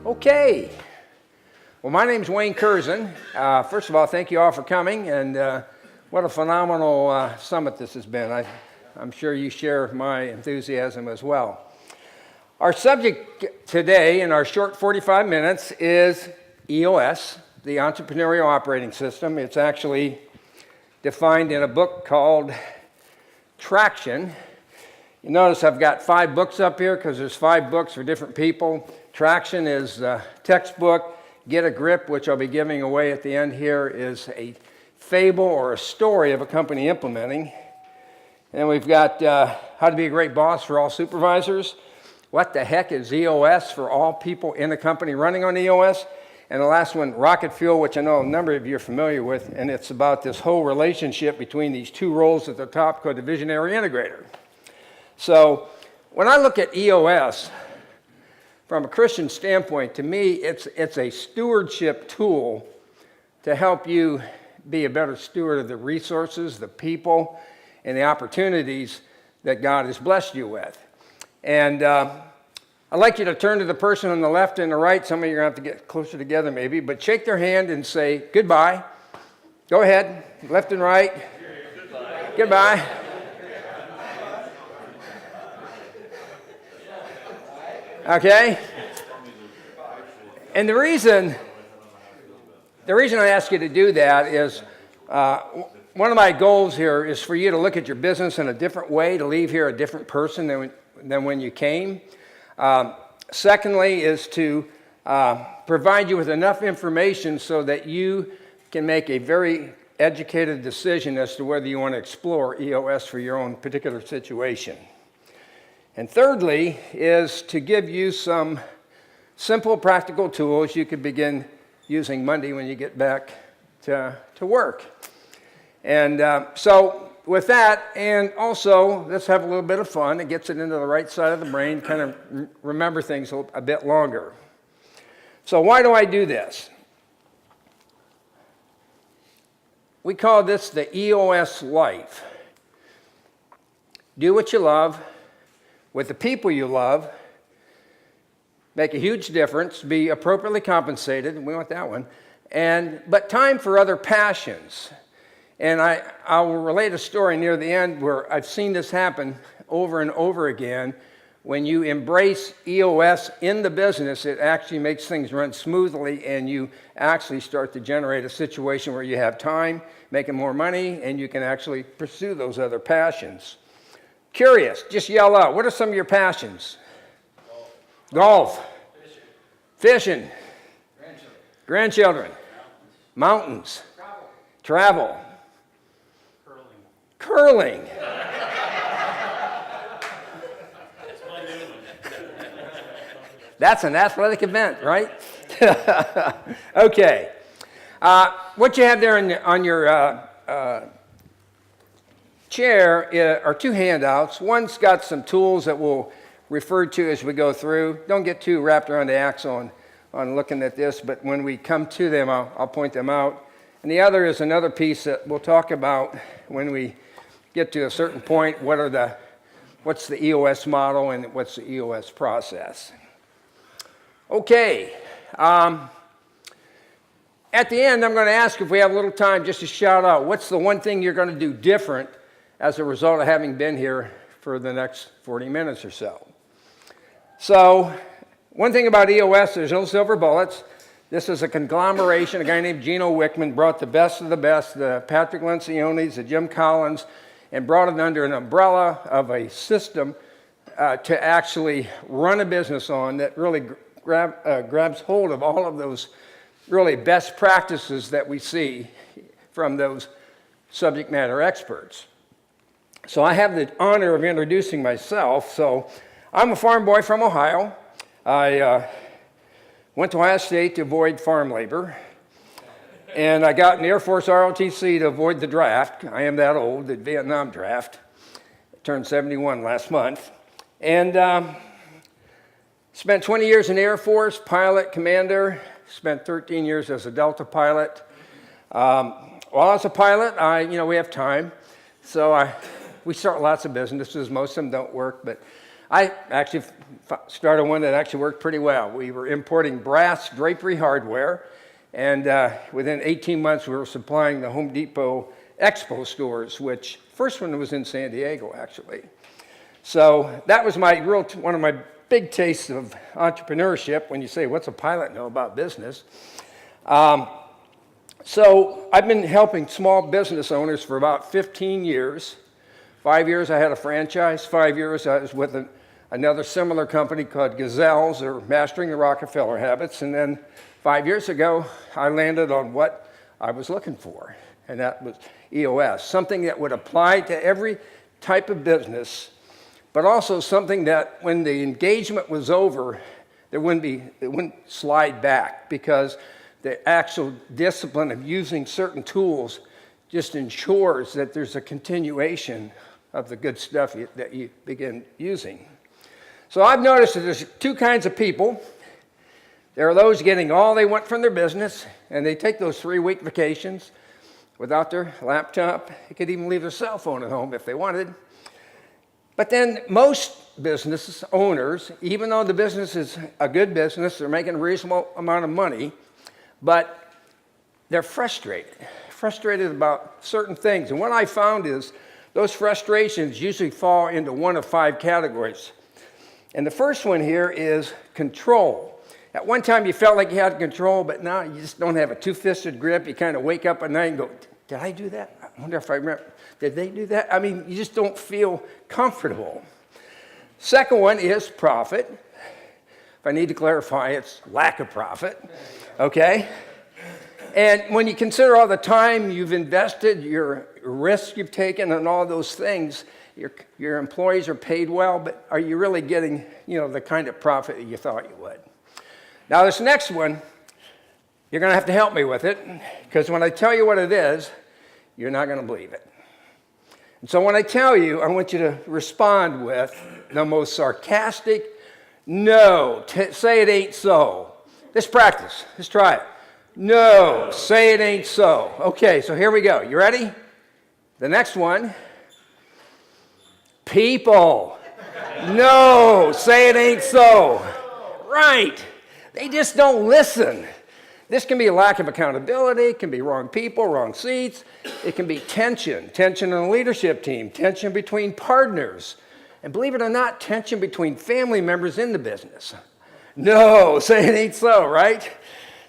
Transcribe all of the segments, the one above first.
Okay. Well, my name's Wayne Kurzen. First of all, thank you all for coming, and what a phenomenal summit this has been. I'm sure you share my enthusiasm as well. Our subject today in our short 45 minutes is EOS, the Entrepreneurial Operating System. It's actually defined in a book called Traction. You notice I've got 5 books up here because there's 5 books for different people. Traction is the textbook. Get a Grip, which I'll be giving away at the end here, is a fable or a story of a company implementing. And we've got How to Be a Great Boss for All Supervisors. What the heck is EOS for all people in the company running on EOS? And the last one, Rocket Fuel, which I know a number of you are familiar with, and it's about this whole relationship between these 2 roles at the top called the visionary integrator. So when I look at EOS, from a Christian standpoint, to me, it's a stewardship tool to help you be a better steward of the resources, the people, and the opportunities that God has blessed you with. And I'd like you to turn to the person on the left and the right. Some of you are going to have to get closer together maybe, but shake their hand and say goodbye. Go ahead, left and right. Goodbye. Goodbye. Okay? And the reason I ask you to do that is one of my goals here is for you to look at your business in a different way, to leave here a different person than when you came. Secondly is to provide you with enough information so that you can make a very educated decision as to whether you want to explore EOS for your own particular situation. And thirdly is to give you some simple practical tools you could begin using Monday when you get back to work. And so with that, and also let's have a little bit of fun. It gets it into the right side of the brain, kind of remember things a bit longer. So why do I do this? We call this the EOS life. Do what you love, with the people you love, make a huge difference, be appropriately compensated, we want that one, but time for other passions. And I will relate a story near the end where I've seen this happen over and over again. When you embrace EOS in the business, it actually makes things run smoothly, and you actually start to generate a situation where you have time, making more money, and you can actually pursue those other passions. Curious, just yell out. What are some of your passions? Golf. Fishing. Grandchildren. Mountains. Travel. Curling. That's an athletic event, right? Okay. What you have there on your chair are 2 handouts. One's got some tools that we'll refer to as we go through. Don't get too wrapped around the axle on looking at this, but when we come to them, I'll point them out. And the other is another piece that we'll talk about when we get to a certain point. What's the EOS model and what's the EOS process? Okay. At the end, I'm going to ask if we have a little time just to shout out, what's the one thing you're going to do different as a result of having been here for the next 40 minutes or so? So, one thing about EOS, there's no silver bullets. This is a conglomeration. A guy named Gino Wickman brought the best of the best, the Patrick Lencioni's, the Jim Collins, and brought it under an umbrella of a system to actually run a business on that really grabs hold of all of those really best practices that we see from those subject matter experts. So I have the honor of introducing myself. So I'm a farm boy from Ohio. I went to Ohio State to avoid farm labor. And I got an Air Force ROTC to avoid the draft. I am that old, the Vietnam draft. I turned 71 last month. And spent 20 years in the Air Force, pilot, commander. Spent 13 years as a Delta pilot. While I was a pilot, we have time. So we start lots of businesses. Most of them don't work, but I actually started one that actually worked pretty well. We were importing brass drapery hardware, and within 18 months we were supplying the Home Depot Expo stores, which first one was in San Diego, actually. So that was one of my big tastes of entrepreneurship. When you say, what's a pilot know about business? So I've been helping small business owners for about 15 years. 5 years I had a franchise. 5 years I was with another similar company called Gazelles, or Mastering the Rockefeller Habits. And then 5 years ago, I landed on what I was looking for, and that was EOS, something that would apply to every type of business, but also something that when the engagement was over, it wouldn't slide back, because the actual discipline of using certain tools just ensures that there's a continuation of the good stuff that you begin using. So I've noticed that there's two kinds of people. There are those getting all they want from their business, and they take those 3-week vacations without their laptop. They could even leave their cell phone at home if they wanted. But then most business owners, even though the business is a good business, they're making a reasonable amount of money, but they're frustrated about certain things. And what I found is those frustrations usually fall into one of 5 categories. And the first one here is control. At one time you felt like you had control, but now you just don't have a two-fisted grip. You kind of wake up at night and go, did I do that? I wonder if I remember. Did they do that? I mean, you just don't feel comfortable. Second one is profit. If I need to clarify, it's lack of profit. Okay? And when you consider all the time you've invested, your risk you've taken, and all those things, your employees are paid well, but are you really getting, the kind of profit that you thought you would? Now, this next one, you're going to have to help me with it, because when I tell you what it is, you're not going to believe it. And so when I tell you, I want you to respond with the most sarcastic, no, say it ain't so. Let's practice. Let's try it. No, say it ain't so. Okay, so here we go. You ready? The next one. People. No, say it ain't so. Right. They just don't listen. This can be a lack of accountability. It can be wrong people, wrong seats. It can be tension in the leadership team, tension between partners, and believe it or not, tension between family members in the business. No, say it ain't so, right?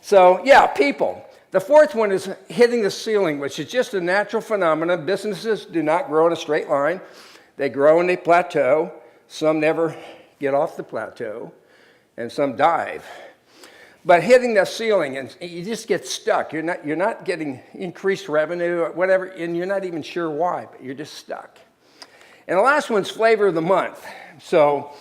So, yeah, people. The fourth one is hitting the ceiling, which is just a natural phenomenon. Businesses do not grow in a straight line. They grow and they plateau. Some never get off the plateau, and some dive. But hitting the ceiling, and you just get stuck. You're not getting increased revenue or whatever, and you're not even sure why, but you're just stuck. And the last one's flavor of the month. So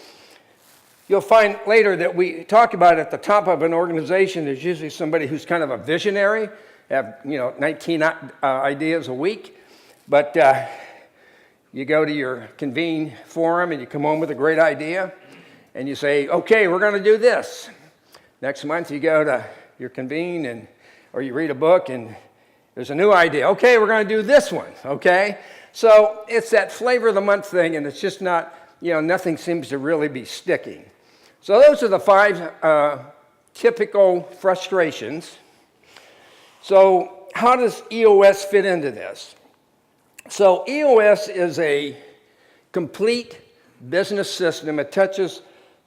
you'll find later that we talk about at the top of an organization, there's usually somebody who's kind of a visionary, have 19 ideas a week, but you go to your convene forum and you come home with a great idea, and you say, okay, we're going to do this. Next month you go to your convene or you read a book and there's a new idea. Okay, we're going to do this one, okay? So it's that flavor of the month thing, and it's just not, nothing seems to really be sticking. So those are the 5 typical frustrations. So how does EOS fit into this? So EOS is a complete business system. It touches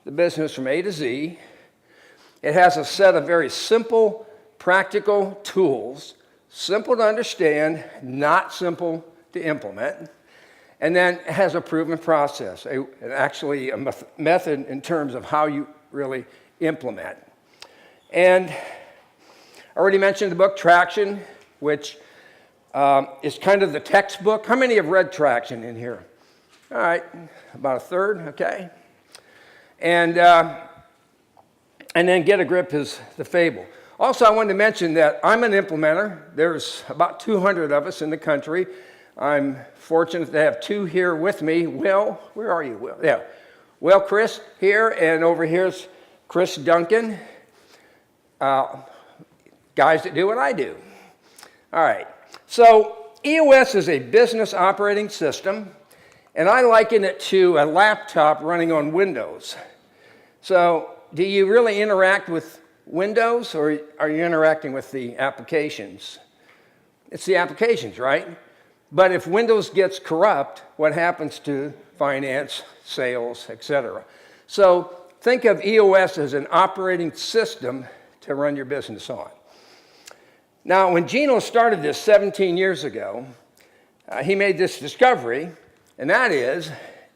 the business from A to Z. It has a set of very simple, practical tools, simple to understand, not simple to implement, and then it has a proven process, actually a method in terms of how you really implement. And I already mentioned the book Traction, which is kind of the textbook. How many have read Traction in here? All right, about a third, okay. And then Get a Grip is the fable. Also, I wanted to mention that I'm an implementer. There's about 200 of us in the country. I'm fortunate to have 2 here with me. Will, where are you, Will? Yeah. Well, Chris here, and over here's Chris Duncan. Guys that do what I do. All right. So EOS is a business operating system, And I liken it to a laptop running on Windows. So do you really interact with Windows, or are you interacting with the applications? It's the applications, right? But if Windows gets corrupt, what happens to finance, sales, etc.? So think of EOS as an operating system to run your business on. Now, when Gino started this 17 years ago, he made this discovery, and that is,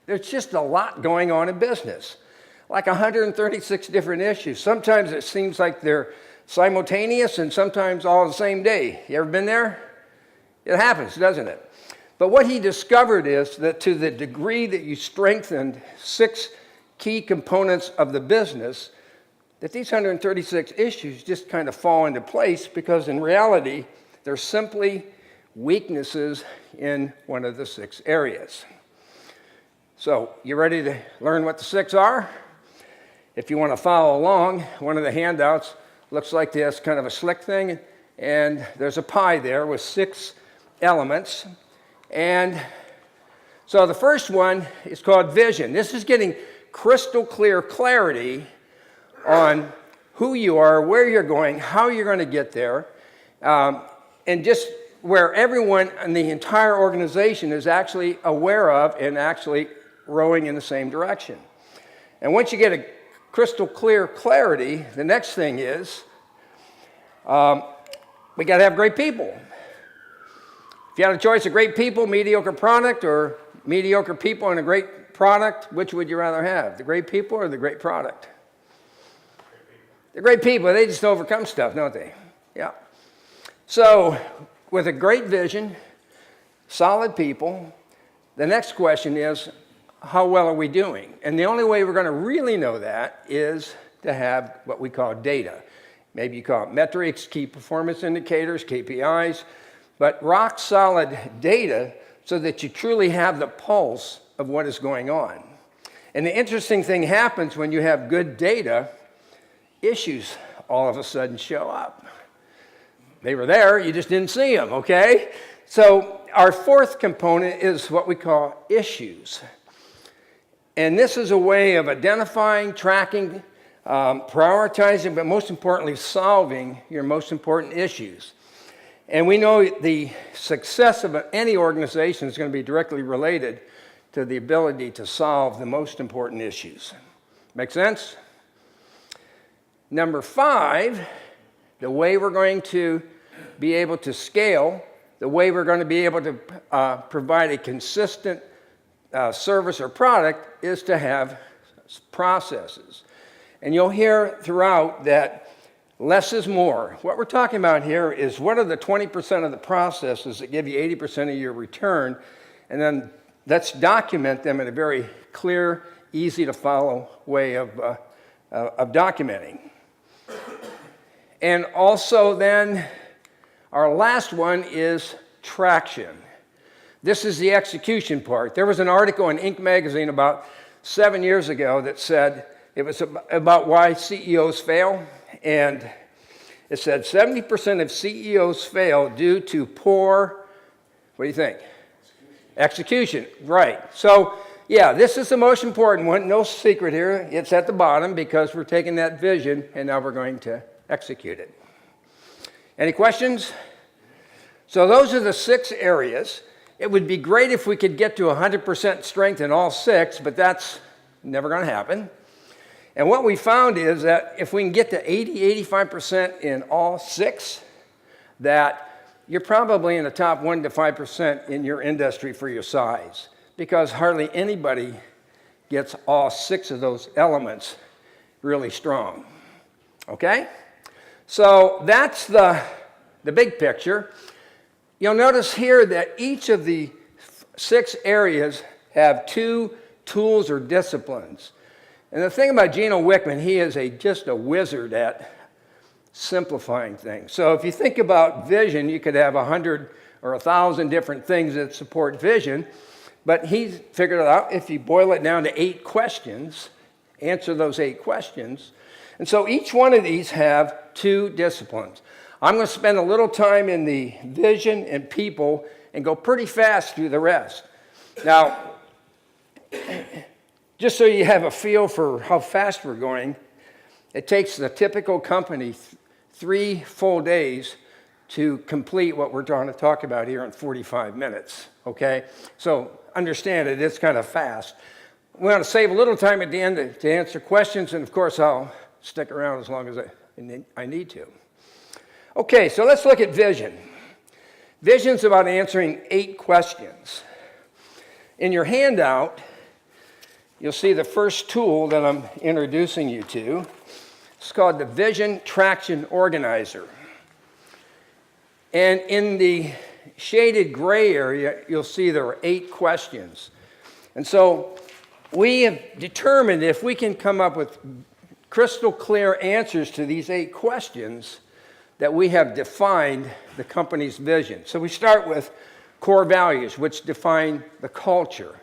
there's just a lot going on in business, like 136 different issues. Sometimes it seems like they're simultaneous and sometimes all the same day. You ever been there? It happens, doesn't it? But what he discovered is that to the degree that you strengthened 6 key components of the business, that these 136 issues just kind of fall into place, because in reality, they're simply weaknesses in one of the 6 areas. So, you ready to learn what the 6 are? If you want to follow along, one of the handouts looks like this, kind of a slick thing, and there's a pie there with 6 elements. And so the first one is called vision. This is getting crystal clear clarity on who you are, where you're going, how you're going to get there, and just where everyone in the entire organization is actually aware of and actually rowing in the same direction. And once you get a crystal clear clarity, the next thing is we got to have great people. If you had a choice of great people, mediocre product, or mediocre people and a great product, which would you rather have? The great people or the great product? The great people, they just overcome stuff, don't they? Yeah. So, with a great vision, solid people, the next question is, how well are we doing? And the only way we're going to really know that is to have what we call data. Maybe you call it metrics, key performance indicators, KPIs, but rock solid data so that you truly have the pulse of what is going on. And the interesting thing happens when you have good data, issues all of a sudden show up. They were there, you just didn't see them, okay? So our 4th component is what we call issues. And this is a way of identifying, tracking, prioritizing, but most importantly, solving your most important issues. And we know the success of any organization is going to be directly related to the ability to solve the most important issues. Make sense? Number 5, the way we're going to be able to scale, the way we're going to be able to provide a consistent service or product is to have processes. And you'll hear throughout that less is more. What we're talking about here is what are the 20% of the processes that give you 80% of your return, and then let's document them in a very clear, easy to follow way of documenting. And also then, our last one is traction. This is the execution part. There was an article in Inc. magazine about 7 years ago that said it was about why CEOs fail, and it said 70% of CEOs fail due to poor, what do you think? Execution, right. So, yeah, this is the most important one. No secret here. It's at the bottom because we're taking that vision and now we're going to execute it. Any questions? So those are the 6 areas. It would be great if we could get to 100% strength in all 6, but that's never going to happen. And what we found is that if we can get to 80-85% in all 6, that you're probably in the top 1 to 5% in your industry for your size, because hardly anybody gets all 6 of those elements really strong. Okay? So that's the big picture. You'll notice here that each of the 6 areas have 2 tools or disciplines. And the thing about Gino Wickman, he is just a wizard at simplifying things. So if you think about vision, you could have 100 or 1,000 different things that support vision, but he's figured it out. If you boil it down to 8 questions, answer those 8 questions. And so each one of these have 2 disciplines. I'm going to spend a little time in the vision and people and go pretty fast through the rest. Now, just so you have a feel for how fast we're going, it takes the typical company 3 full days to complete what we're trying to talk about here in 45 minutes, okay? So understand it, it's kind of fast. We want to save a little time at the end to answer questions, and of course I'll stick around as long as I need to. Okay, so let's look at vision. Vision's about answering 8 questions. In your handout, you'll see the first tool that I'm introducing you to. It's called the Vision Traction Organizer. And in the shaded gray area, you'll see there are 8 questions. And so we have determined if we can come up with crystal clear answers to these 8 questions, that we have defined the company's vision. So we start with core values, which define the culture.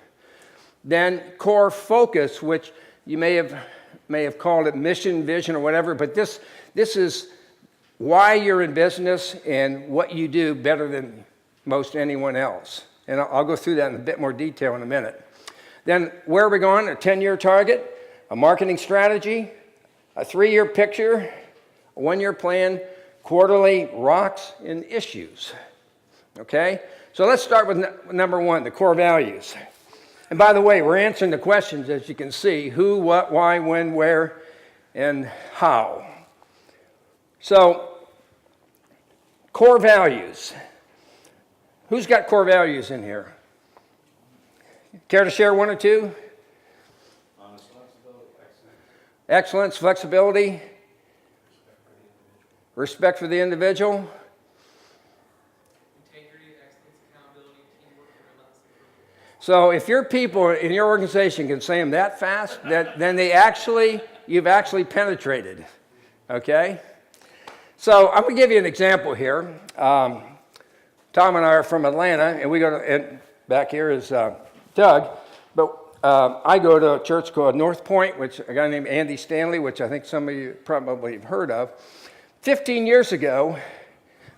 Then core focus, which you may have called it mission, vision, or whatever, but this is why you're in business and what you do better than most anyone else. And I'll go through that in a bit more detail in a minute. Then where are we going? A 10-year target, a marketing strategy, a 3-year picture, a 1-year plan, quarterly rocks and issues. Okay? So let's start with number 1, the core values. And by the way, we're answering the questions, as you can see: who, what, why, when, where, and how. So, core values. Who's got core values in here? Care to share 1 or 2? Honest, flexibility, Excellence, flexibility, respect for the individual. Integrity, excellence, accountability, teamwork, and relentless improvement. So if your people in your organization can say them that fast, then you've actually penetrated. Okay? So I'm going to give you an example here. Tom and I are from Atlanta, and we go to, and back here is Doug, but I go to a church called North Point, which a guy named Andy Stanley, which I think some of you probably have heard of. 15 years ago,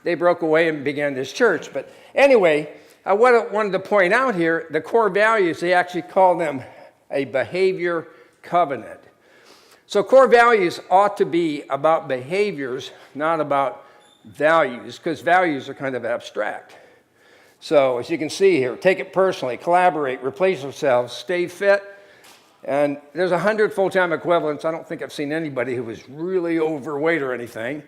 they broke away and began this church. But anyway, what I wanted to point out here, the core values, they actually call them a behavior covenant. So core values ought to be about behaviors, not about values, because values are kind of abstract. So as you can see here, take it personally, collaborate, replace yourselves, stay fit. And there's 100 full-time equivalents. I don't think I've seen anybody who was really overweight or anything.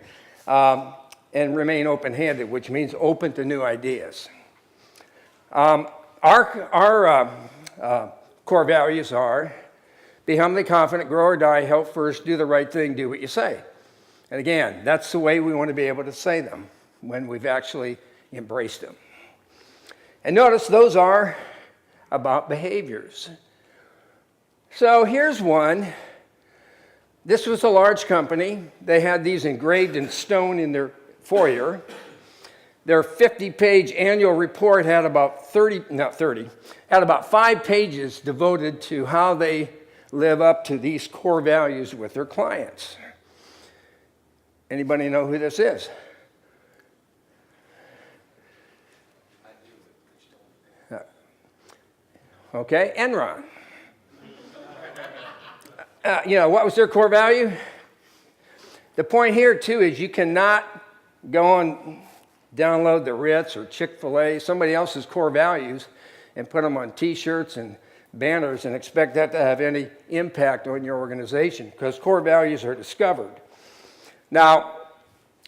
And remain open-handed, which means open to new ideas. Our core values are: be humbly confident, grow or die, help first, do the right thing, do what you say. And again, that's the way we want to be able to say them when we've actually embraced them. And notice those are about behaviors. So here's one. This was a large company. They had these engraved in stone in their foyer. Their 50-page annual report had about 5 pages devoted to how they live up to these core values with their clients. Anybody know who this is? Okay, Enron. What was their core value? The point here, too, is you cannot go and download the Ritz or Chick-fil-A, somebody else's core values, and put them on T-shirts and banners and expect that to have any impact on your organization, because core values are discovered. Now,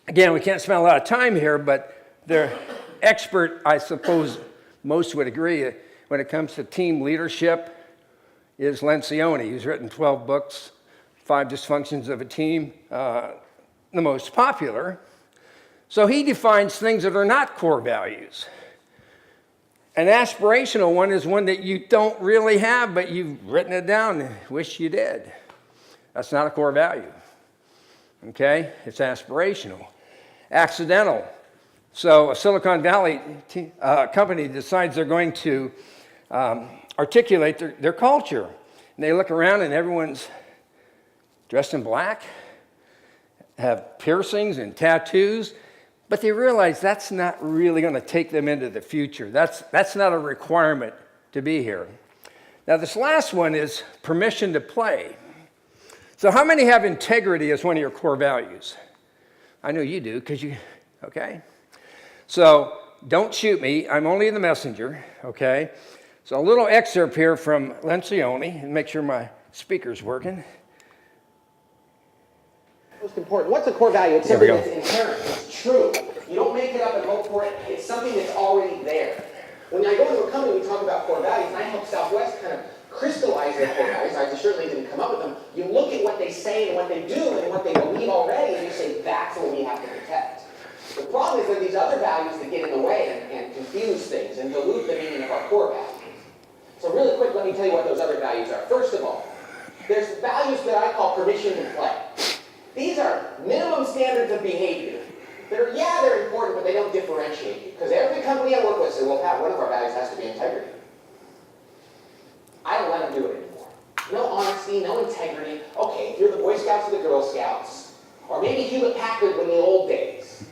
again, we can't spend a lot of time here, but the expert, I suppose most would agree, when it comes to team leadership, is Lencioni. He's written 12 books, 5 Dysfunctions of a Team, the most popular. So he defines things that are not core values. An aspirational one is one that you don't really have, but you've written it down and wish you did. That's not a core value. Okay? It's aspirational. Accidental. So a Silicon Valley company decides they're going to articulate their culture. And they look around and everyone's dressed in black, have piercings and tattoos, but they realize that's not really going to take them into the future. That's not a requirement to be here. Now, this last one is permission to play. So how many have integrity as one of your core values? I know you do, because okay? So don't shoot me. I'm only the messenger, okay? So a little excerpt here from Lencioni, and make sure my speaker's working. Most important. What's a core value? It's There we something go. that's inherent. It's true. You don't make it up and hope for it. It's something that's already there. When I go into a company, we talk about core values, and I help Southwest kind of crystallize their core values. I certainly didn't come up with them. You look at what they say and what they do and what they believe already, and you say, that's what we have to protect. The problem is that these other values that get in the way and confuse things and dilute the meaning of our core values. So really quick, let me tell you what those other values are. First of all, there's values that I call permission to play. These are minimum standards of behavior. They're important, but they don't differentiate you. Because every company I work with says, well, Pat, one of our values has to be integrity. I don't let them do it anymore. No honesty, no integrity. Okay, if you're the Boy Scouts or the Girl Scouts, or maybe Hewlett-Packard in the old days.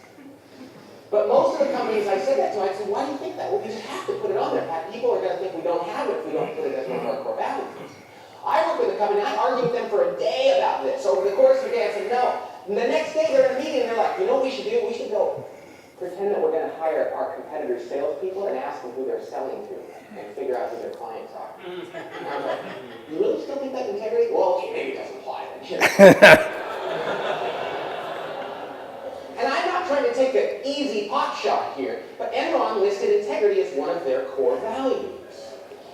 But most of the companies I said that to, I said, why do you think that? Well, you just have to put it on there, Pat. People are going to think we don't have it if we don't put it as one of our core values. I work with a company, I argued with them for a day about this. Over the course of the day, I said, no. And the next day, they're in a meeting, and they're like, you know what we should do? We should go pretend that we're going to hire our competitors' salespeople and ask them who they're selling to and figure out who their clients are. And I was like, you really still think that's integrity? Well, okay, maybe it doesn't apply then. And I'm not trying to take an easy pot shot here, but Enron listed integrity as one of their core values.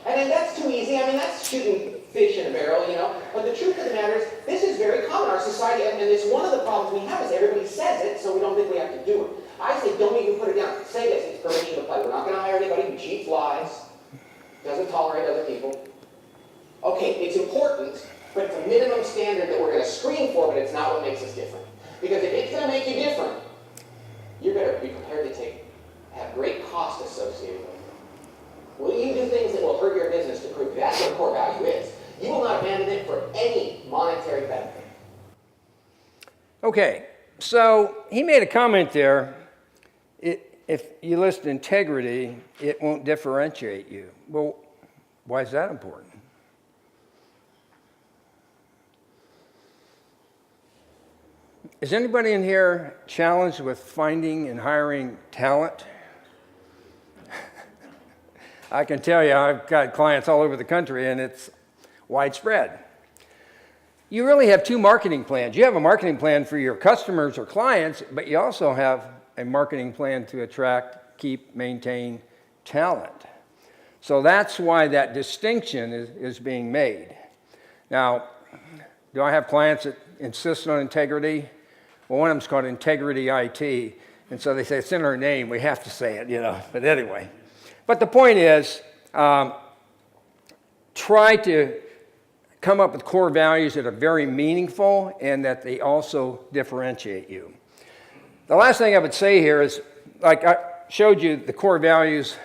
And then that's too easy. I mean, that's shooting fish in a barrel, you know. But the truth of the matter is, this is very common in our society, and it's one of the problems we have is everybody says it, so we don't think we have to do it. I say, don't even put it down. Say this, it's permission to play. We're not going to hire anybody who cheats, lies, doesn't tolerate other people. Okay, it's important, but it's a minimum standard that we're going to screen for, but it's not what makes us different. Because if it's going to make you different, you better be prepared to have great cost associated with it. Will you do things that will hurt your business to prove that's what a core value is? You will not abandon it for any monetary benefit. Okay, so he made a comment there. If you list integrity, it won't differentiate you. Well, why is that important? Is anybody in here challenged with finding and hiring talent? I can tell you, I've got clients all over the country, and it's widespread. You really have two marketing plans. You have a marketing plan for your customers or clients, but you also have a marketing plan to attract, keep, maintain talent. So that's why that distinction is being made. Now, do I have clients that insist on integrity? Well, one of them's called Integrity IT, and so they say it's in our name, we have to say it, you know. But anyway. But the point is, try to come up with core values that are very meaningful and that they also differentiate you. The last thing I would say here is, like I showed you the core values,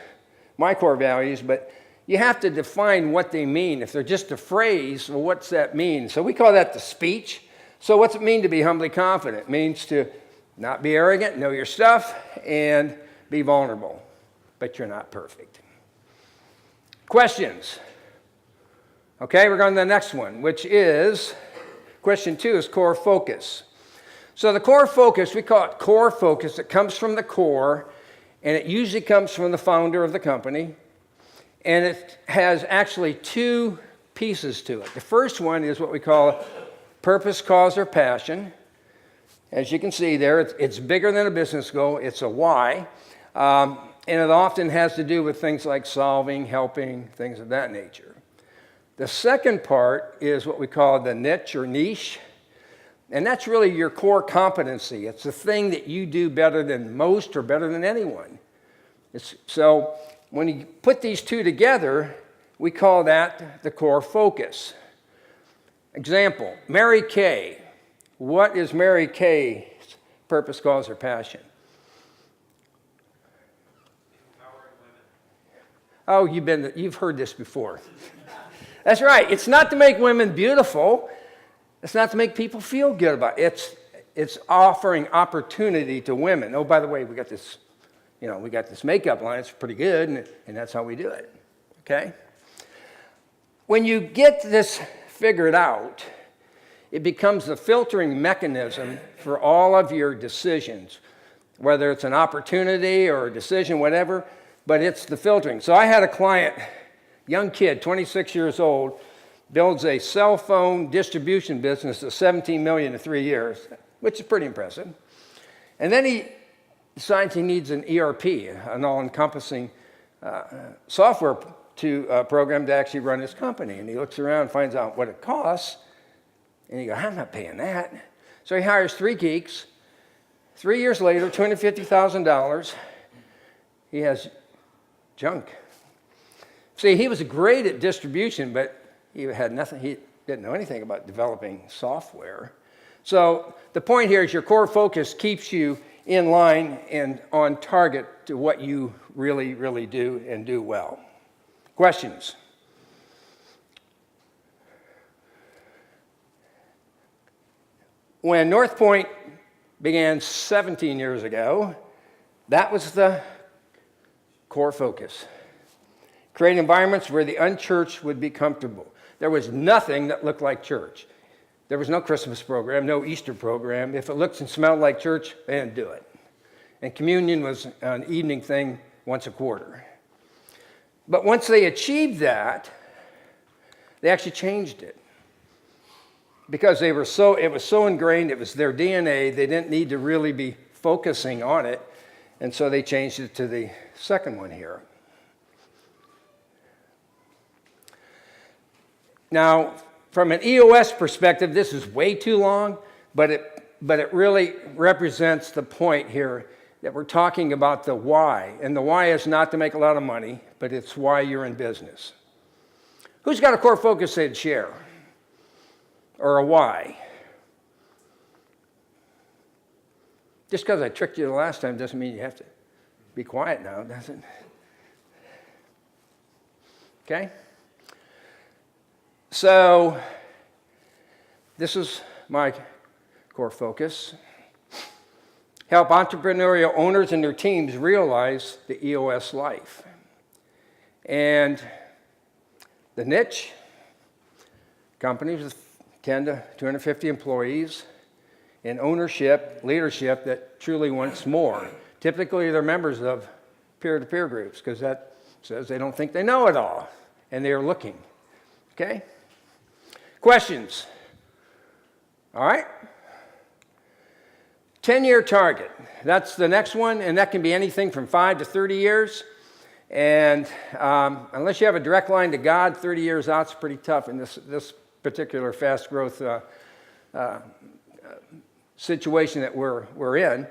my core values, but you have to define what they mean. If they're just a phrase, well, what's that mean? So we call that the speech. So what's it mean to be humbly confident? It means to not be arrogant, know your stuff, and be vulnerable. But you're not perfect. Questions? Okay, we're going to the next one, which is, question 2 is core focus. So the core focus, we call it core focus. It comes from the core, and it usually comes from the founder of the company. And it has actually 2 pieces to it. The first one is what we call purpose, cause, or passion. As you can see there, it's bigger than a business goal. It's a why. And it often has to do with things like solving, helping, things of that nature. The second part is what we call the niche or niche. And that's really your core competency. It's the thing that you do better than most or better than anyone. So when you put these 2 together, we call that the core focus. Example, Mary Kay. What is Mary Kay's purpose, cause, or passion? Oh, you've heard this before. That's right. It's not to make women beautiful. It's not to make people feel good about it. It's offering opportunity to women. Oh, by the way, we got this makeup line. It's pretty good, and that's how we do it. Okay? When you get this figured out, it becomes the filtering mechanism for all of your decisions, whether it's an opportunity or a decision, whatever, but it's the filtering. So I had a client, young kid, 26 years old, builds a cell phone distribution business of $17 million in 3 years, which is pretty impressive. And then he decides he needs an ERP, an all-encompassing software program to actually run his company. And he looks around, finds out what it costs, and he goes, I'm not paying that. So he hires 3 geeks. 3 years later, $250,000, he has junk. See, he was great at distribution, but he had nothing. He didn't know anything about developing software. So the point here is your core focus keeps you in line and on target to what you really, really do and do well. Questions? When North Point began 17 years ago, that was the core focus. Create environments where the unchurched would be comfortable. There was nothing that looked like church. There was no Christmas program, no Easter program. If it looked and smelled like church, they didn't do it. And communion was an evening thing once a quarter. But once they achieved that, they actually changed it. Because it was so ingrained, it was their DNA, they didn't need to really be focusing on it. And so they changed it to the second one here. Now, from an EOS perspective, this is way too long, but it really represents the point here that we're talking about the why. And the why is not to make a lot of money, but it's why you're in business. Who's got a core focus they'd share? Or a why? Just because I tricked you the last time doesn't mean you have to be quiet now, does it? Okay? So, this is my core focus. Help entrepreneurial owners and their teams realize the EOS life. And the niche, companies with 10 to 250 employees, and ownership, leadership that truly wants more. Typically, they're members of peer-to-peer groups because that says they don't think they know it all, and they're looking. Okay? Questions? All right? 10-year target. That's the next one, and that can be anything from 5 to 30 years. And unless you have a direct line to God, 30 years out is pretty tough in this particular fast growth situation that we're in.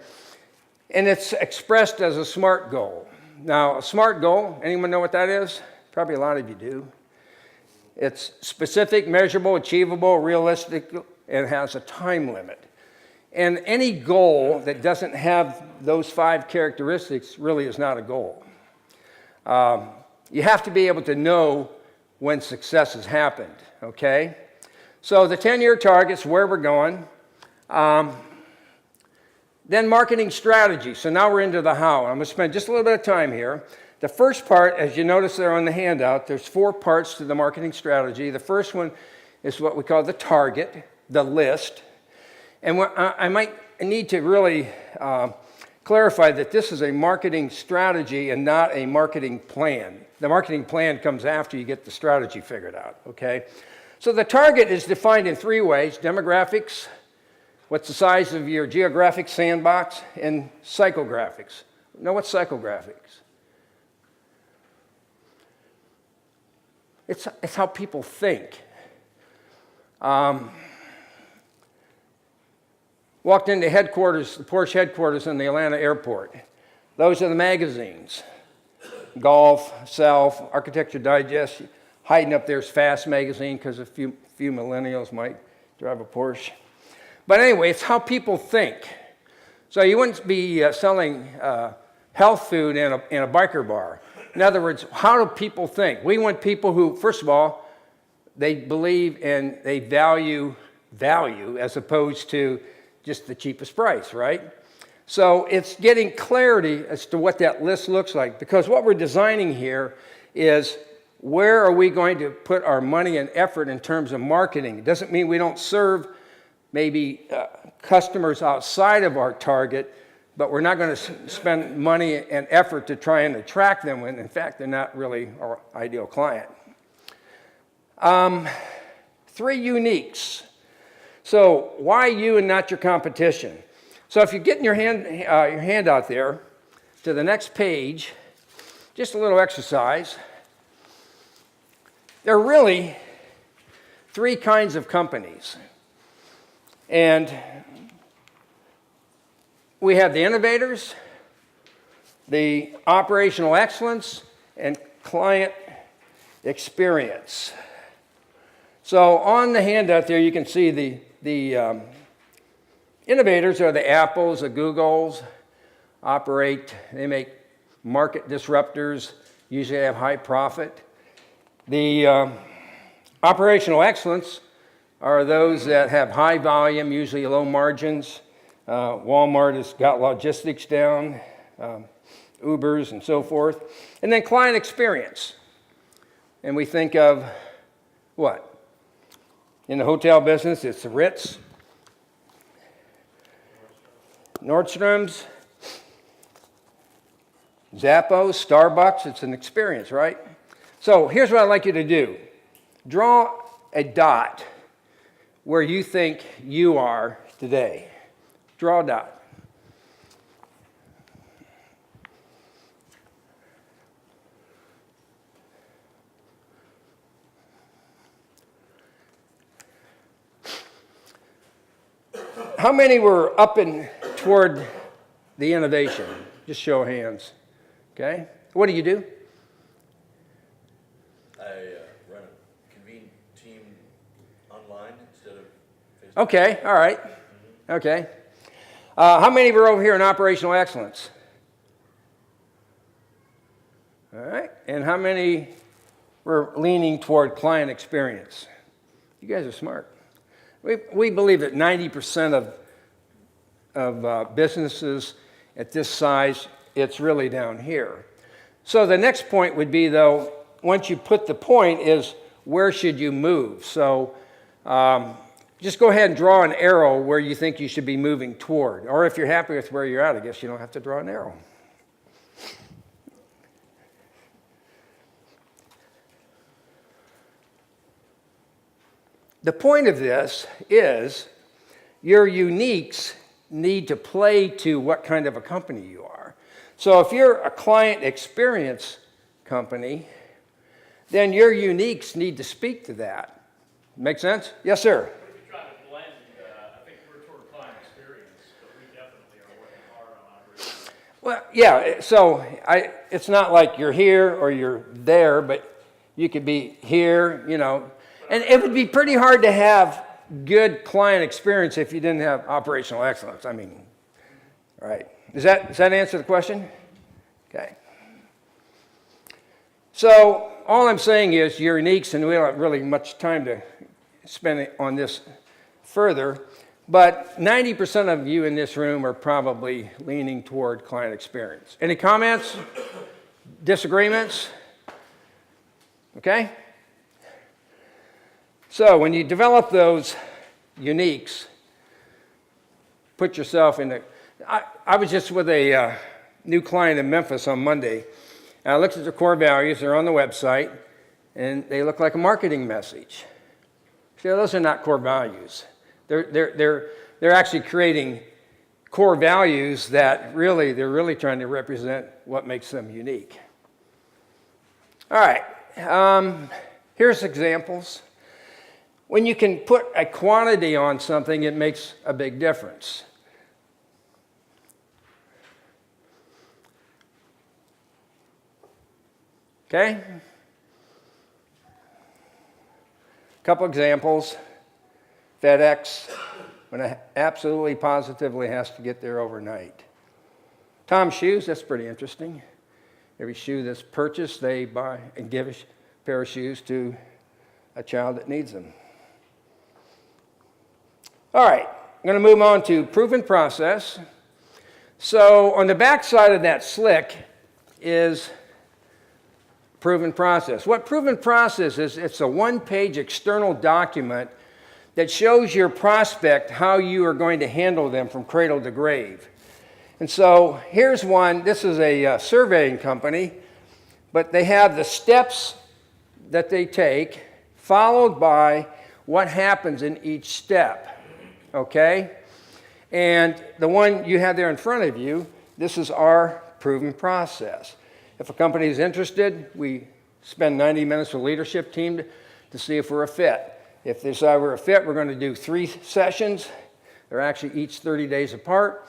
And it's expressed as a SMART goal. Now, a SMART goal, anyone know what that is? Probably a lot of you do. It's specific, measurable, achievable, realistic, and has a time limit. And any goal that doesn't have those 5 characteristics really is not a goal. You have to be able to know when success has happened, okay? So the 10-year target's where we're going. Then marketing strategy. So now we're into the how. I'm going to spend just a little bit of time here. The first part, as you notice there on the handout, there's 4 parts to the marketing strategy. The first one is what we call the target, the list. And I might need to really clarify that this is a marketing strategy and not a marketing plan. The marketing plan comes after you get the strategy figured out, okay? So the target is defined in 3 ways: demographics, what's the size of your geographic sandbox, and psychographics. Know what's psychographics? It's how people think. Walked into headquarters, the Porsche headquarters in the Atlanta airport. Those are the magazines. Golf, Self, Architecture Digest. Hiding up there's Fast magazine because a few millennials might drive a Porsche. But anyway, it's how people think. So you wouldn't be selling health food in a biker bar. In other words, how do people think? We want people who, first of all, they believe and they value as opposed to just the cheapest price, right? So it's getting clarity as to what that list looks like, because what we're designing here is where are we going to put our money and effort in terms of marketing? It doesn't mean we don't serve maybe customers outside of our target, but we're not going to spend money and effort to try and attract them when, in fact, they're not really our ideal client. 3 uniques. So why you and not your competition? So if you're getting your hand out there to the next page, just a little exercise. There are really 3 kinds of companies. And we have the innovators, the operational excellence, and client experience. So on the handout there, you can see the innovators are the Apples, the Googles, they make market disruptors, usually have high profit. The operational excellence are those that have high volume, usually low margins. Walmart has got logistics down, Ubers and so forth. And then client experience. And we think of what? In the hotel business, it's the Ritz, Nordstrom's, Zappos, Starbucks. It's an experience, right? So here's what I'd like you to do. Draw a dot where you think you are today. Draw a dot. How many were up and toward the innovation? Just show of hands. Okay? What do? I run a convene team online instead of Facebook. Okay, all right. Okay. How many were over here in operational excellence? All right. And how many were leaning toward client experience? You guys are smart. We believe that 90% of businesses at this size, it's really down here. So the next point would be, though, once you put the point, is where should you move? So just go ahead and draw an arrow where you think you should be moving toward. Or if you're happy with where you're at, I guess you don't have to draw an arrow. The point of this is your uniques need to play to what kind of a company you are. So if you're a client experience company, then your uniques need to speak to that. Make sense? Yes, sir. We try to blend, I think we're toward client experience, but we definitely are working hard on operations. Well, yeah, so it's not like you're here or you're there, but you could be here, you know. And it would be pretty hard to have good client experience if you didn't have operational excellence. I mean, all right. Does that answer the question? Okay. So all I'm saying is your uniques, and we don't have really much time to spend on this further, but 90% of you in this room are probably leaning toward client experience. Any comments? Disagreements? Okay? So when you develop those uniques, put yourself in the... I was just with a new client in Memphis on Monday, and I looked at their core values. They're on the website, and they look like a marketing message. So those are not core values. They're actually creating core values that they're really trying to represent what makes them unique. All right, here's examples. When you can put a quantity on something, it makes a big difference. Okay? Couple examples. FedEx, when it absolutely positively has to get there overnight. Tom's Shoes, that's pretty interesting. Every shoe that's purchased, they buy and give a pair of shoes to a child that needs them. All right, I'm going to move on to proven process. So on the back side of that slick is proven process. What proven process is, it's a one-page external document that shows your prospect how you are going to handle them from cradle to grave. And so here's one. This is a surveying company, but they have the steps that they take followed by what happens in each step, okay? And the one you have there in front of you, this is our proven process. If a company is interested, we spend 90 minutes with the leadership team to see if we're a fit. If they decide we're a fit, we're going to do 3 sessions. They're actually each 30 days apart.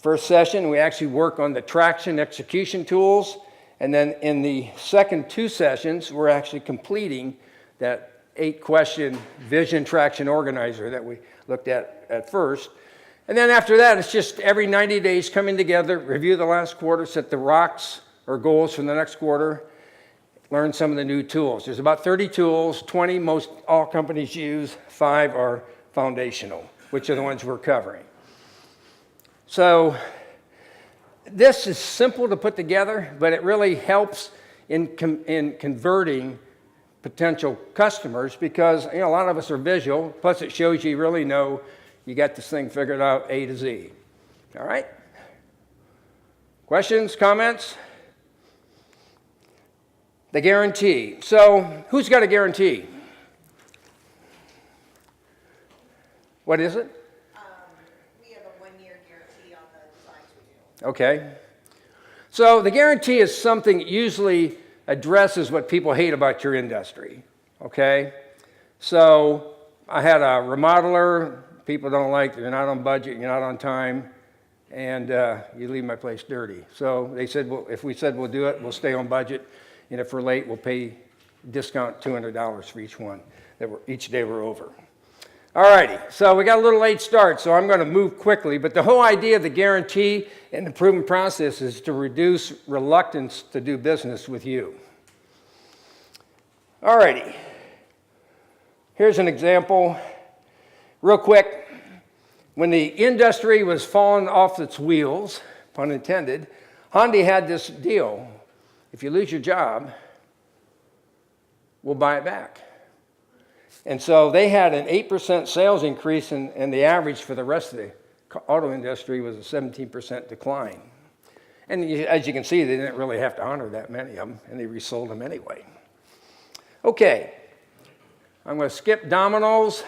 First session, we actually work on the traction execution tools. And then in the second 2 sessions, we're actually completing that 8-question vision traction organizer that we looked at first. And then after that, it's just every 90 days coming together, review the last quarter, set the rocks or goals for the next quarter, learn some of the new tools. There's about 30 tools, 20 most all companies use, 5 are foundational, which are the ones we're covering. So this is simple to put together, but it really helps in converting potential customers because a lot of us are visual, plus it shows you really know you got this thing figured out A to Z. All right? Questions, comments? The guarantee. So who's got a guarantee? What is it? We have a 1-year guarantee on the designs we do. Okay. So the guarantee is something that usually addresses what people hate about your industry. Okay? So I had a remodeler. People don't like, you're not on budget, you're not on time, and you leave my place dirty. So they said, well, if we said we'll do it, we'll stay on budget. And if we're late, we'll pay discount $200 for each one, each day we're over. All righty, so we got a little late start, so I'm going to move quickly. But the whole idea of the guarantee and the proven process is to reduce reluctance to do business with you. All righty, here's an example. Real quick, when the industry was falling off its wheels, pun intended, Honda had this deal. If you lose your job, we'll buy it back. And so they had an 8% sales increase, and the average for the rest of the auto industry was a 17% decline. And as you can see, they didn't really have to honor that many of them, and they resold them anyway. Okay, I'm going to skip dominoes.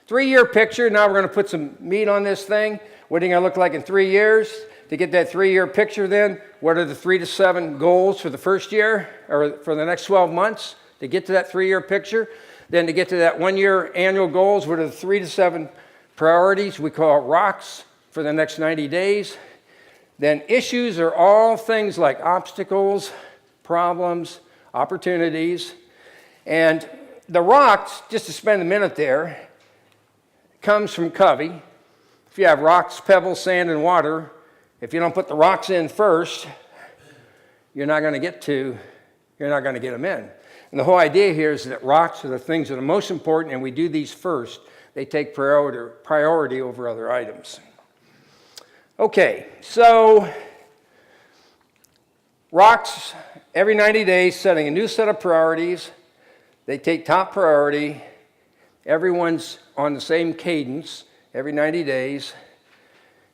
3-year picture. Now we're going to put some meat on this thing. What are you going to look like in 3 years? To get that 3-year picture then, what are the 3 to 7 goals for the first year or for the next 12 months to get to that 3-year picture? Then to get to that 1-year annual goals, what are the 3 to 7 priorities we call rocks for the next 90 days? Then issues are all things like obstacles, problems, opportunities. And the rocks, just to spend a minute there, comes from Covey. If you have rocks, pebbles, sand, and water, if you don't put the rocks in first, you're not going to get them in. And the whole idea here is that rocks are the things that are most important, and we do these first. They take priority over other items. Okay, so rocks, every 90 days, setting a new set of priorities. They take top priority. Everyone's on the same cadence every 90 days.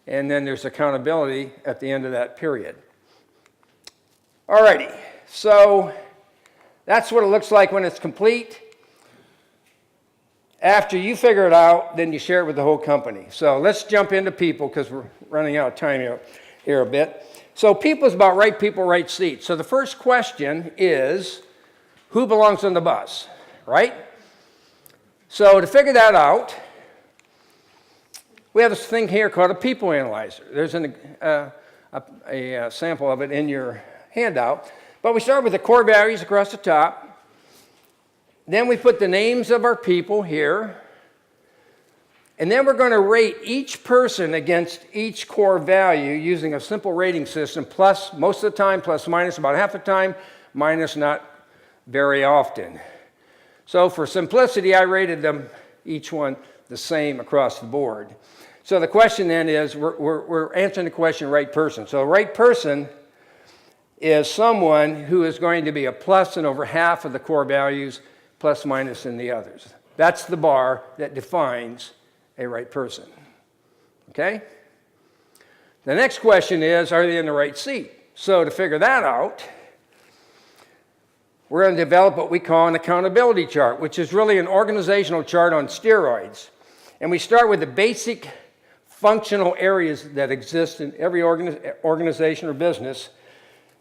And then there's accountability at the end of that period. All righty, so that's what it looks like when it's complete. After you figure it out, then you share it with the whole company. So let's jump into people because we're running out of time here a bit. So people is about right people, right seats. So the first question is, who belongs on the bus, right? So to figure that out, we have this thing here called a people analyzer. There's a sample of it in your handout. But we start with the core values across the top. Then we put the names of our people here. And then we're going to rate each person against each core value using a simple rating system, plus most of the time, plus minus about half the time, minus not very often. So for simplicity, I rated them each one the same across the board. So the question then is, we're answering the question right person. So the right person is someone who is going to be a plus in over half of the core values, plus minus in the others. That's the bar that defines a right person. Okay? The next question is, are they in the right seat? So to figure that out, we're going to develop what we call an accountability chart, which is really an organizational chart on steroids. And we start with the basic functional areas that exist in every organization or business.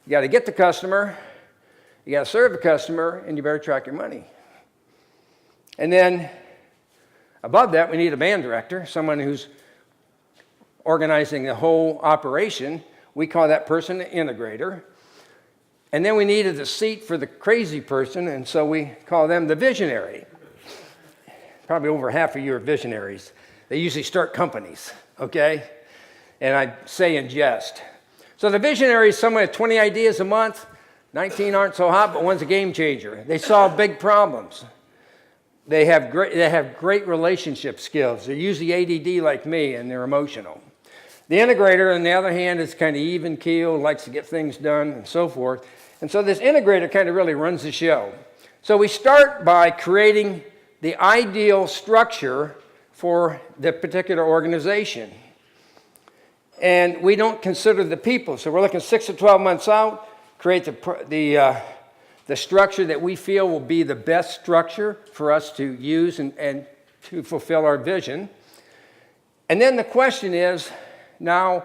You got to get the customer, you got to serve the customer, and you better track your money. And then above that, we need a band director, someone who's organizing the whole operation. We call that person an integrator. And then we needed a seat for the crazy person, and so we call them the visionary. Probably over half of you are visionaries. They usually start companies, okay? And I say in jest. So the visionary is someone with 20 ideas a month. 19 aren't so hot, but one's a game changer. They solve big problems. They have great relationship skills. They're usually ADD like me, and they're emotional. The integrator, on the other hand, is kind of even keel, likes to get things done, and so forth. And so this integrator kind of really runs the show. So we start by creating the ideal structure for the particular organization. And we don't consider the people. So we're looking 6 to 12 months out, create the structure that we feel will be the best structure for us to use and to fulfill our vision. And then the question is, now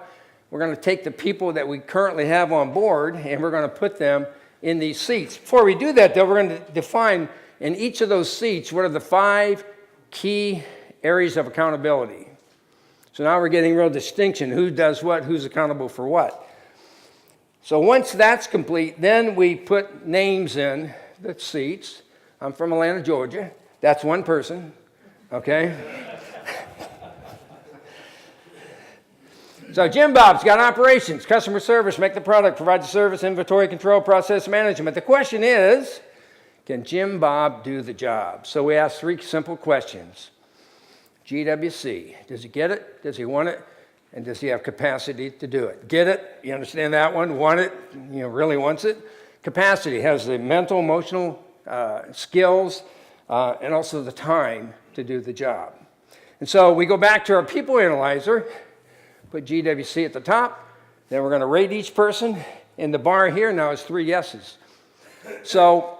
we're going to take the people that we currently have on board and we're going to put them in these seats. Before we do that, though, we're going to define in each of those seats what are the 5 key areas of accountability. So now we're getting real distinction. Who does what? Who's accountable for what? So once that's complete, then we put names in the seats. I'm from Atlanta, Georgia. That's one person, okay? So Jim Bob's got operations, customer service, make the product, provide the service, inventory control, process management. The question is, can Jim Bob do the job? So we ask 3 simple questions. GWC, does he get it? Does he want it? And does he have capacity to do it? Get it? You understand that one? Want it? Really wants it? Capacity has the mental, emotional skills, and also the time to do the job. And so we go back to our people analyzer, put GWC at the top, then we're going to rate each person, and the bar here now is 3 yeses. So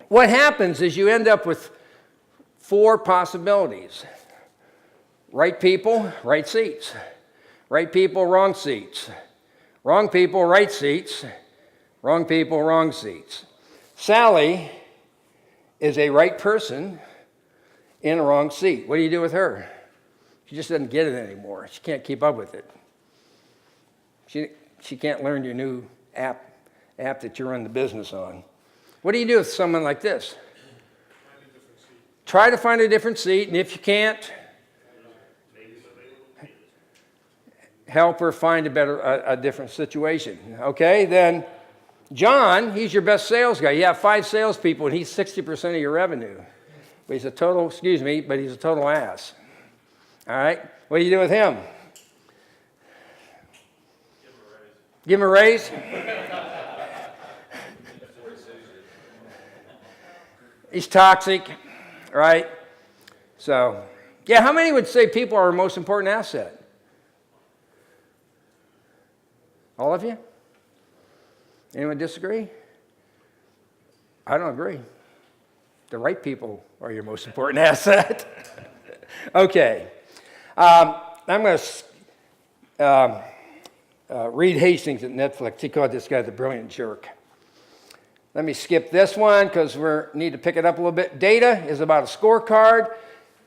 what happens is you end up with 4 possibilities. Right people, right seats. Right people, wrong seats. Wrong people, right seats. Wrong people, wrong seats. Sally is a right person in a wrong seat. What do you do with her? She just doesn't get it anymore. She can't keep up with it. She can't learn your new app that you run the business on. What do you do with someone like this? Try to find a different seat, and if you can't, help her find a different situation. Okay, then John, he's your best sales guy. You have 5 salespeople, and he's 60% of your revenue. But he's a total ass. All right, what do you do with him? Give him a raise. He's toxic, right? So, yeah, how many would say people are our most important asset? All of you? Anyone disagree? I don't agree. The right people are your most important asset. Okay. I'm going to Reed Hastings at Netflix. He called this guy the brilliant jerk. Let me skip this one because we need to pick it up a little bit. Data is about a scorecard,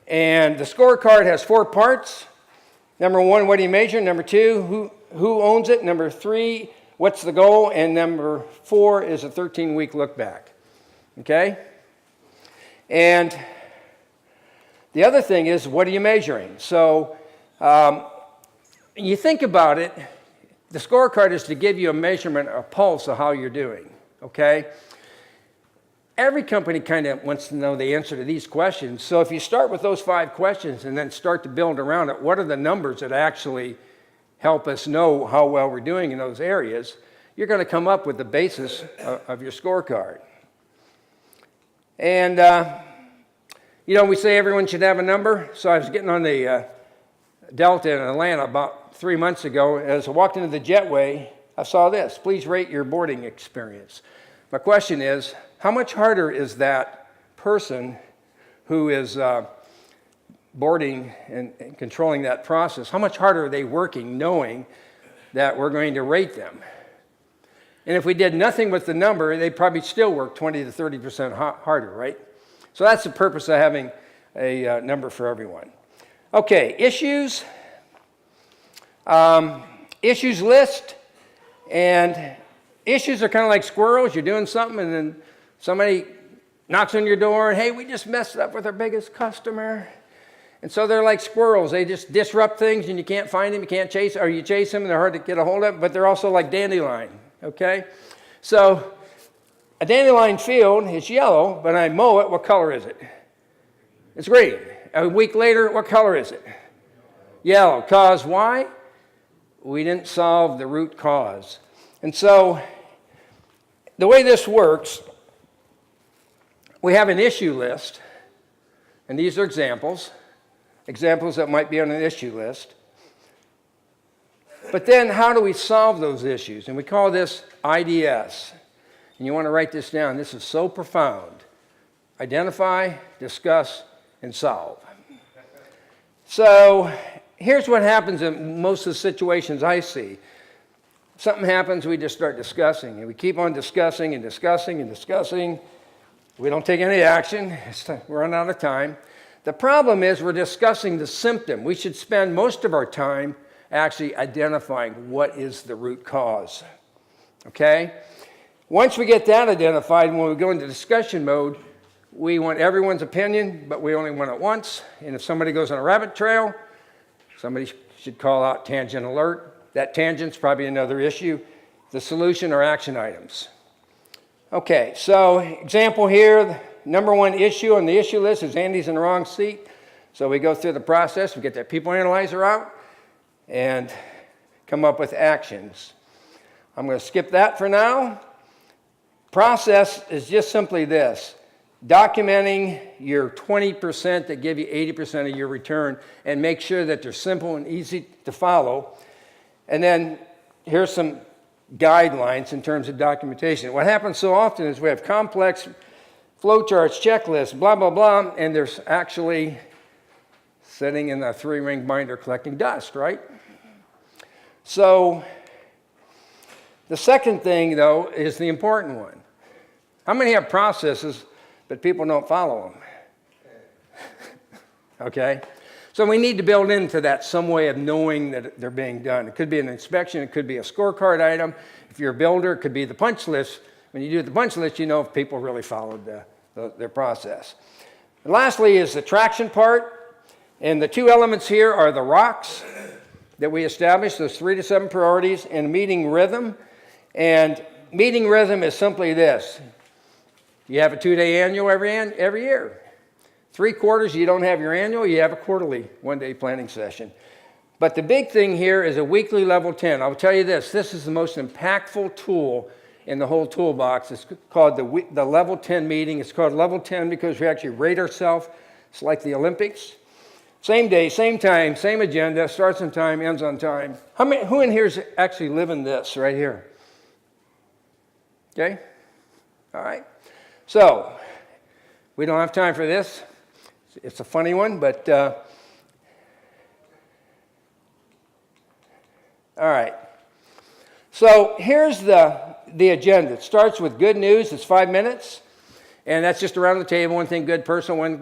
and the scorecard has 4 parts. Number 1, what do you measure? Number 2, who owns it? Number 3, what's the goal? And number 4 is a 13-week look back. Okay? And the other thing is, what are you measuring? So you think about it, the scorecard is to give you a measurement, a pulse of how you're doing. Okay? Every company kind of wants to know the answer to these questions. So if you start with those 5 questions and then start to build around it, what are the numbers that actually help us know how well we're doing in those areas? you're going to come up with the basis of your scorecard. And, we say everyone should have a number. So I was getting on the Delta in Atlanta about 3 months ago. As I walked into the jetway, I saw this: please rate your boarding experience. My question is, how much harder is that person who is boarding and controlling that process? How much harder are they working knowing that we're going to rate them? And if we did nothing with the number, they'd probably still work 20 to 30% harder, right? So that's the purpose of having a number for everyone. Okay, issues. Issues list. And issues are kind of like squirrels. You're doing something and then somebody knocks on your door and, hey, we just messed up with our biggest customer. And so they're like squirrels. They just disrupt things and you can't find them, you can't chase, or you chase them and they're hard to get a hold of, but they're also like dandelion, okay? So a dandelion field is yellow, but I mow it, what color is it? It's green. A week later, what color is it? Yellow. Cause why? We didn't solve the root cause. And so the way this works, we have an issue list, and these are examples that might be on an issue list. But then how do we solve those issues? And we call this IDS. And you want to write this down. This is so profound. Identify, discuss, and solve. So here's what happens in most of the situations I see. Something happens, we just start discussing. And we keep on discussing and discussing and discussing. We don't take any action. We're running out of time. The problem is we're discussing the symptom. We should spend most of our time actually identifying what is the root cause. Okay? Once we get that identified, when we go into discussion mode, we want everyone's opinion, but we only want it once. And if somebody goes on a rabbit trail, somebody should call out tangent alert. That tangent's probably another issue. The solution or action items. Okay, so example here, number one issue on the issue list is Andy's in the wrong seat. So we go through the process, we get that people analyzer out, and come up with actions. I'm going to skip that for now. Process is just simply this: documenting your 20% that give you 80% of your return, and make sure that they're simple and easy to follow. And then here's some guidelines in terms of documentation. What happens so often is we have complex flowcharts, checklists, blah, blah, blah, and there's actually sitting in a 3-ring binder collecting dust, right? So the second thing, though, is the important one. How many have processes, but people don't follow them? Okay? So we need to build into that some way of knowing that they're being done. It could be an inspection. It could be a scorecard item. If you're a builder, it could be the punch list. When you do the punch list, you know if people really followed their process. And lastly is the traction part. And the two elements here are the rocks that we established, those 3 to 7 priorities, and meeting rhythm. And meeting rhythm is simply this. You have a 2-day annual every year. 3 quarters, you don't have your annual, you have a quarterly 1-day planning session. But the big thing here is a weekly level 10. I'll tell you this is the most impactful tool in the whole toolbox. It's called the level 10 meeting. It's called level 10 because we actually rate ourselves. It's like the Olympics. Same day, same time, same agenda, starts on time, ends on time. Who in here is actually living this right here? Okay? All right. So, we don't have time for this. It's a funny one, but all right. So here's the agenda. It starts with good news. It's 5 minutes, and that's just around the table. One thing good, personal, one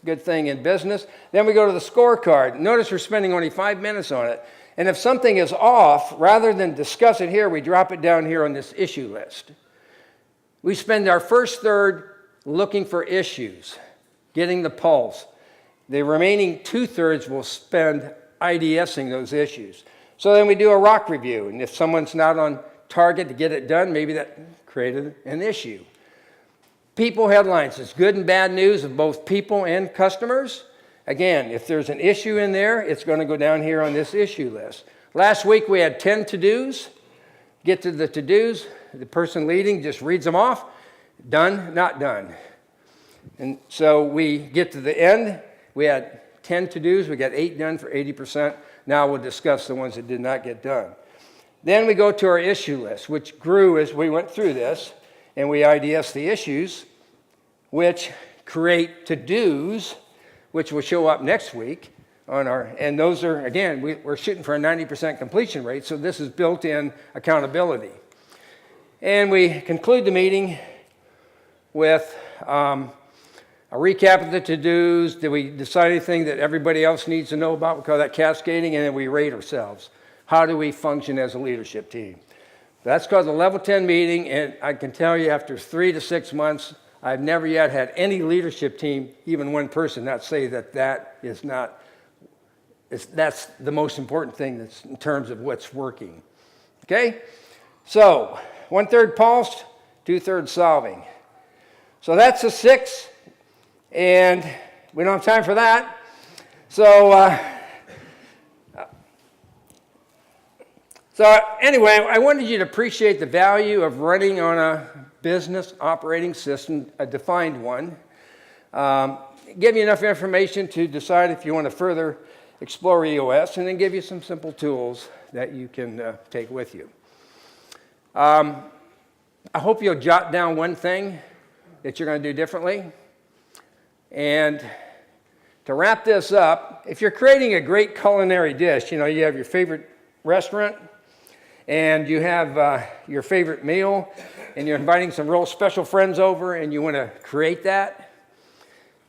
good thing in business. Then we go to the scorecard. Notice we're spending only 5 minutes on it. And if something is off, rather than discuss it here, we drop it down here on this issue list. We spend our first third looking for issues, getting the pulse. The remaining 2/3 will spend IDSing those issues. So then we do a rock review, and if someone's not on target to get it done, maybe that created an issue. People headlines, it's good and bad news of both people and customers. Again, if there's an issue in there, it's going to go down here on this issue list. Last week we had 10 to-dos. get to the to-dos. The person leading just reads them off. Done, not done. And so we get to the end. We had 10 to-dos. We got 8 done for 80%. Now we'll discuss the ones that did not get done. Then we go to our issue list, which grew as we went through this, and we IDS the issues, which create to-dos, which will show up next week on our, and those are, again, we're shooting for a 90% completion rate, so this is built-in accountability. And we conclude the meeting with a recap of the to-dos. Did we decide anything that everybody else needs to know about? We call that cascading, and then we rate ourselves. How do we function as a leadership team? That's called the Level 10 meeting, and I can tell you after 3 to 6 months, I've never yet had any leadership team, even one person, not say that that is not, that's the most important thing that's in terms of what's working. Okay? So, 1/3 pulsed, 2/3 solving. So that's a 6, and we don't have time for that. So anyway, I wanted you to appreciate the value of running on a business operating system, a defined one. Give you enough information to decide if you want to further explore EOS, and then give you some simple tools that you can take with you. I hope you'll jot down one thing that you're going to do differently. And to wrap this up, if you're creating a great culinary dish, you know, you have your favorite restaurant, and you have your favorite meal, and you're inviting some real special friends over, and you want to create that,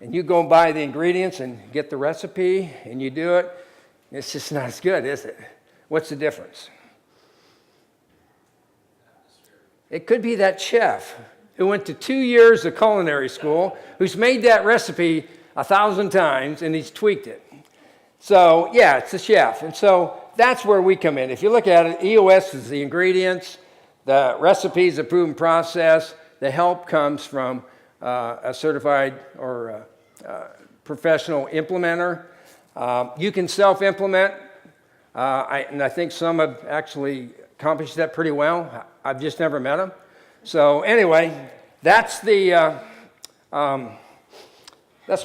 and you go and buy the ingredients and get the recipe, and you do it, it's just not as good, is it? What's the difference? It could be that chef who went to 2 years of culinary school, who's made that recipe 1,000 times, and he's tweaked it. So, yeah, it's the chef. And so that's where we come in. If you look at it, EOS is the ingredients, the recipes, the proven process. The help comes from a certified or professional implementer. You can self-implement, and I think some have actually accomplished that pretty well. I've just never met them. So anyway, that's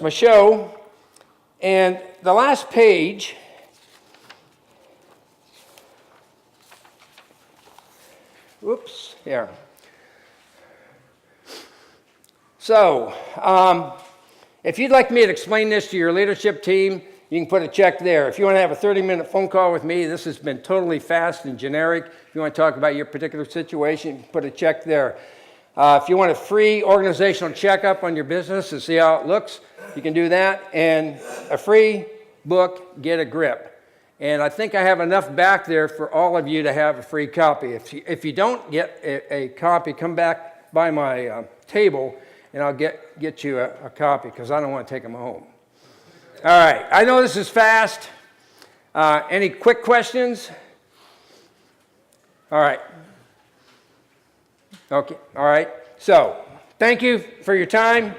my show. And the last page here. So, if you'd like me to explain this to your leadership team, you can put a check there. If you want to have a 30-minute phone call with me, this has been totally fast and generic. If you want to talk about your particular situation, you can put a check there. If you want a free organizational checkup on your business to see how it looks, you can do that. And a free book, Get a Grip. And I think I have enough back there for all of you to have a free copy. If you don't get a copy, come back by my table, and I'll get you a copy, because I don't want to take them home. All right, I know this is fast. Any quick questions? All right. Okay, all right. So, thank you for your time.